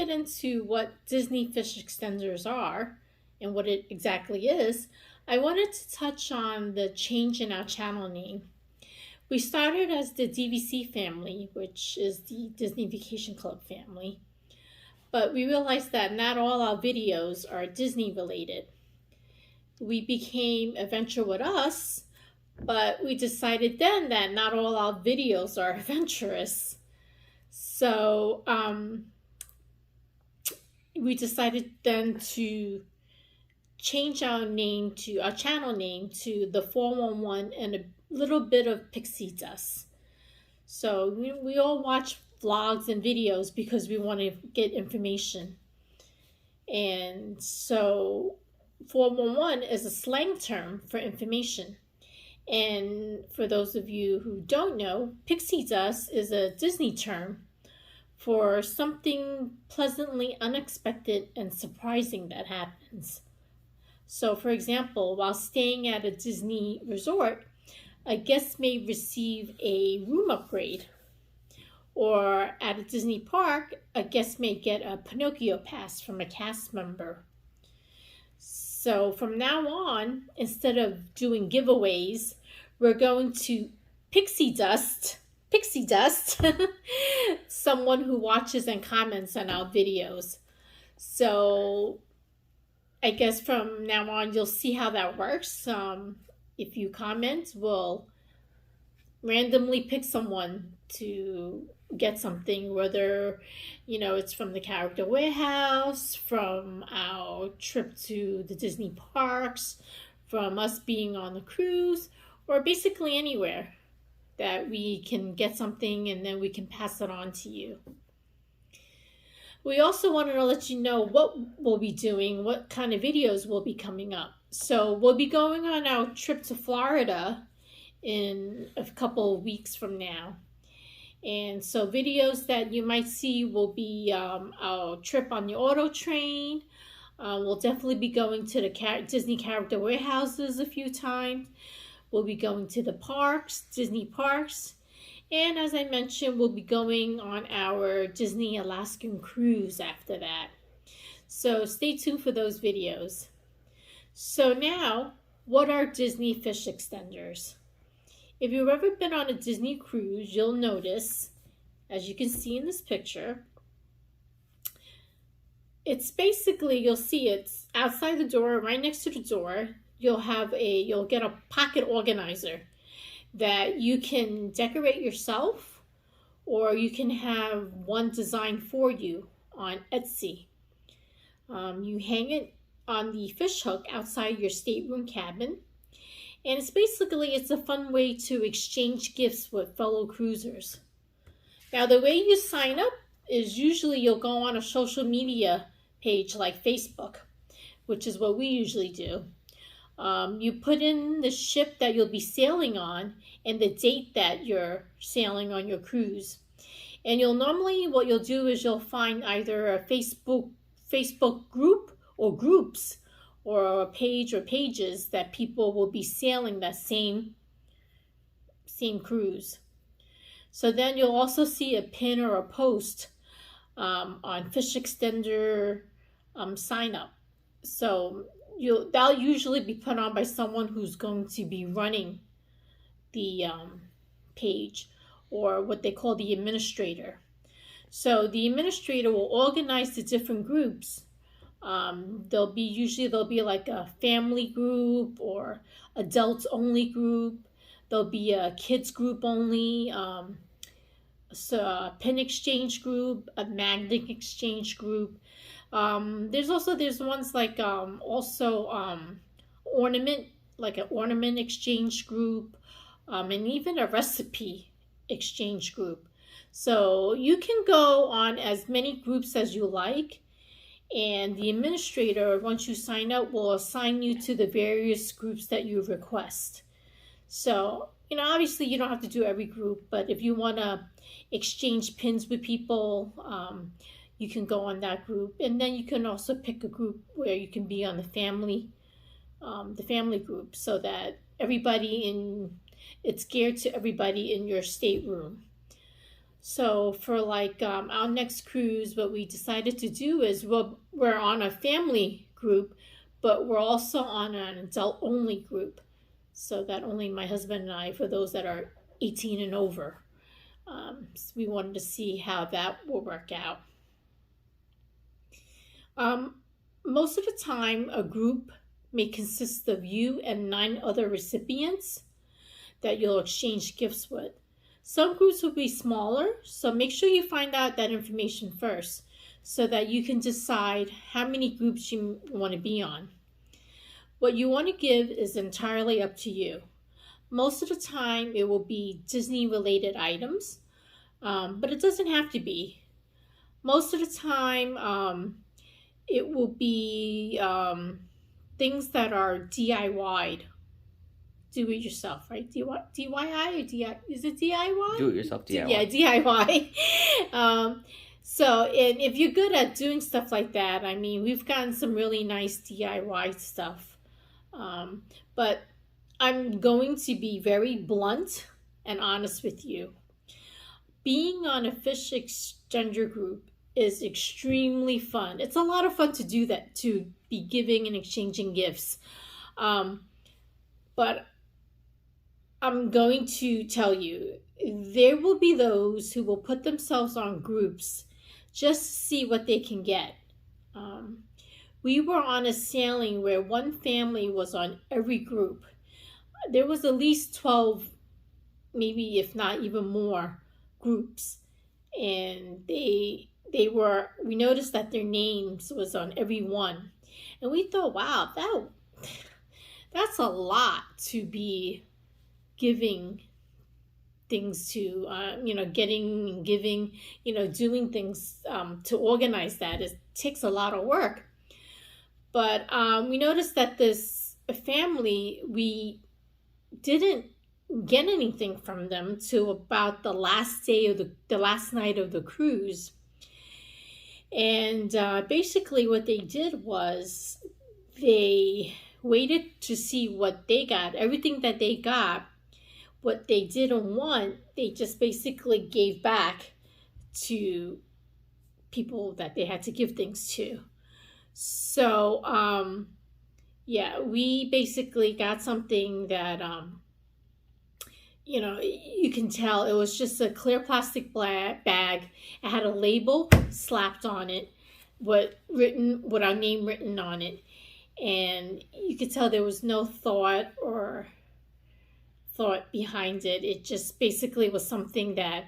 get into what Disney fish extenders are and what it exactly is, I wanted to touch on the change in our channel name. We started as the DVC family, which is the Disney Vacation Club family, but we realized that not all our videos are Disney related. We became Adventure with Us, but we decided then that not all our videos are adventurous. So we decided then to change our channel name to the 411 and a little bit of pixie dust. So we all watch vlogs and videos because we want to get information. And so 411 is a slang term for information. And for those of you who don't know, pixie dust is a Disney term for something pleasantly unexpected and surprising that happens. So, for example, while staying at a Disney resort, a guest may receive a room upgrade. Or at a Disney park, a guest may get a Pinocchio pass from a cast member. So from now on, instead of doing giveaways, we're going to pixie dust someone who watches and comments on our videos. So I guess from now on, you'll see how that works. If you comment, we'll randomly pick someone to get something, whether it's from the Character Warehouse, from our trip to the Disney parks, from us being on the cruise, or basically anywhere that we can get something and then we can pass it on to you. We also wanted to let you know what we'll be doing, what kind of videos will be coming up. So we'll be going on our trip to Florida in a couple of weeks from now. And so videos that you might see will be our trip on the auto train. We'll definitely be going to the Disney Character Warehouses a few times. We'll be going to the parks, Disney parks. And as I mentioned, we'll be going on our Disney Alaskan cruise after that. So stay tuned for those videos. So now, what are Disney fish extenders? If you've ever been on a Disney cruise, you'll notice, as you can see in this picture, it's basically, you'll see it's outside the door, right next to the door, you'll get a pocket organizer that you can decorate yourself, or you can have one designed for you on Etsy. You hang it on the fish hook outside your stateroom cabin. And it's a fun way to exchange gifts with fellow cruisers. Now, the way you sign up is usually you'll go on a social media page like Facebook, which is what we usually do. You put in the ship that you'll be sailing on and the date that you're sailing on your cruise. And what you'll do is you'll find either a Facebook group or groups, or a page or pages that people will be sailing that same cruise. So then you'll also see a pin or a post on fish extender sign up. So that'll usually be put on by someone who's going to be running the page, or what they call the administrator. So the administrator will organize the different groups. There'll be like a family group or adults only group. There'll be a kids group only, so a pin exchange group, a magnet exchange group. There's ones like ornament, like an ornament exchange group, and even a recipe exchange group. So you can go on as many groups as you like. And the administrator, once you sign up, will assign you to the various groups that you request. So, obviously you don't have to do every group, but if you want to exchange pins with people, you can go on that group. And then you can also pick a group where you can be on the family group, so that it's geared to everybody in your stateroom. So for like our next cruise, what we decided to do is we're on a family group, but we're also on an adult only group. So that only my husband and I, for those that are 18 and over. So we wanted to see how that will work out. Um, Most of the time, a group may consist of you and 9 other recipients that you'll exchange gifts with. Some groups will be smaller, so make sure you find out that information first so that you can decide how many groups you want to be on. What you want to give is entirely up to you. Most of the time, it will be Disney related items, but it doesn't have to be. Most of the time, it will be things that are DIY'd. Do it yourself, right? DIY or DIY? Is it DIY? Do it yourself DIY. Yeah, DIY. And if you're good at doing stuff like that, I mean, we've gotten some really nice DIY stuff. But I'm going to be very blunt and honest with you. Being on a fish exchanger group is extremely fun. It's a lot of fun to do that, to be giving and exchanging gifts. But I'm going to tell you, there will be those who will put themselves on groups just to see what they can get. We were on a sailing where one family was on every group. There was at least 12, maybe if not even more, groups. And we noticed that their names was on every one. And we thought, wow, that's a lot to be giving things to, getting and giving, doing things to organize that. It takes a lot of work. But we noticed that this family, we didn't get anything from them till about the last day of the last night of the cruise. And basically what they did was they waited to see what they got. Everything that they got, what they didn't want, they just basically gave back to people that they had to give things to. So, we basically got something that, you can tell it was just a clear plastic bag. It had a label slapped on it, with our name written on it. And you could tell there was no thought behind it. It just basically was something that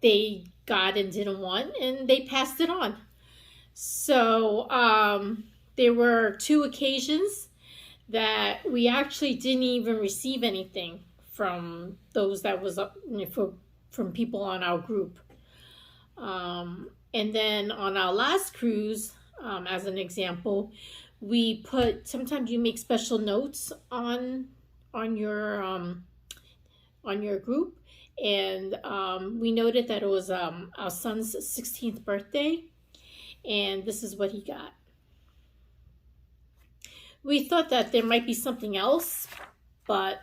they got and didn't want, and they passed it on. So there were 2 occasions that we actually didn't even receive anything from those that was from people on our group. And then on our last cruise, as an example, we sometimes you make special notes on your group, and we noted that it was our son's 16th birthday, and this is what he got. We thought that there might be something else, but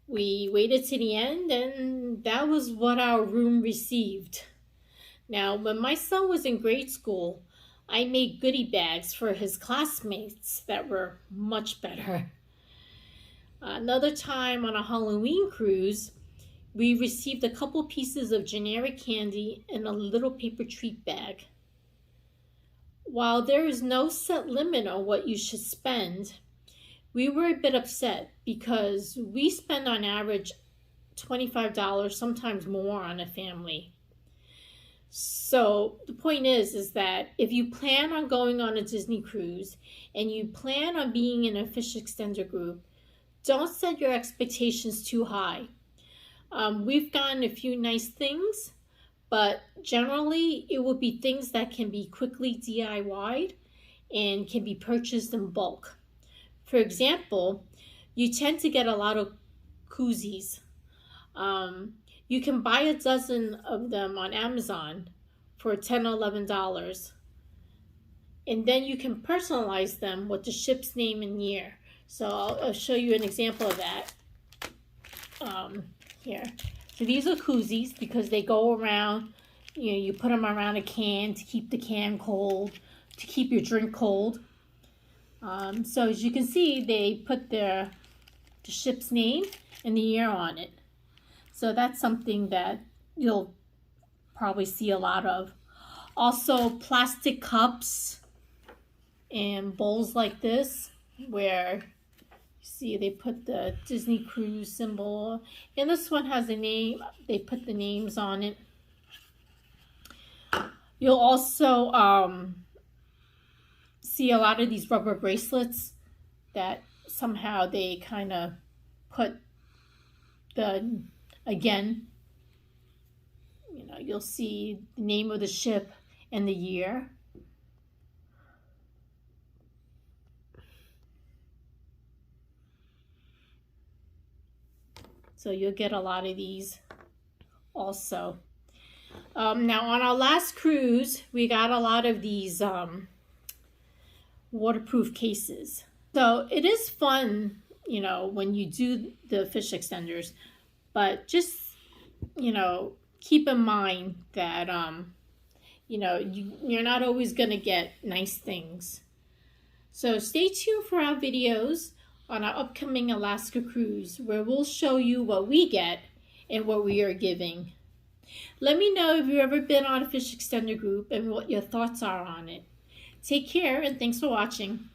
we waited to the end, and that was what our room received. Now, when my son was in grade school, I made goodie bags for his classmates that were much better. Another time on a Halloween cruise, we received a couple pieces of generic candy in a little paper treat bag. While there is no set limit on what you should spend, we were a bit upset because we spend on average $25, sometimes more, on a family. So the point is that if you plan on going on a Disney cruise and you plan on being in a fish extender group, don't set your expectations too high. We've gotten a few nice things, but generally it will be things that can be quickly DIY'd and can be purchased in bulk. For example, you tend to get a lot of koozies. You can buy a dozen of them on Amazon for $10 or $11. And then you can personalize them with the ship's name and year. So I'll show you an example of that here. So these are koozies because they go around, you put them around a can to keep the can cold, to keep your drink cold. So as you can see, they put the ship's name and the year on it. So that's something that you'll probably see a lot of. Also plastic cups and bowls like this where see they put the Disney cruise symbol, and this one has a name, they put the names on it. You'll also see a lot of these rubber bracelets that somehow they kind of put the, again, you'll see the name of the ship and the year. So you'll get a lot of these also. Now on our last cruise, we got a lot of these waterproof cases. So it is fun, when you do the fish extenders, but just, keep in mind that, you're not always going to get nice things. So stay tuned for our videos on our upcoming Alaska cruise, where we'll show you what we get and what we are giving. Let me know if you've ever been on a fish extender group and what your thoughts are on it. Take care and thanks for watching.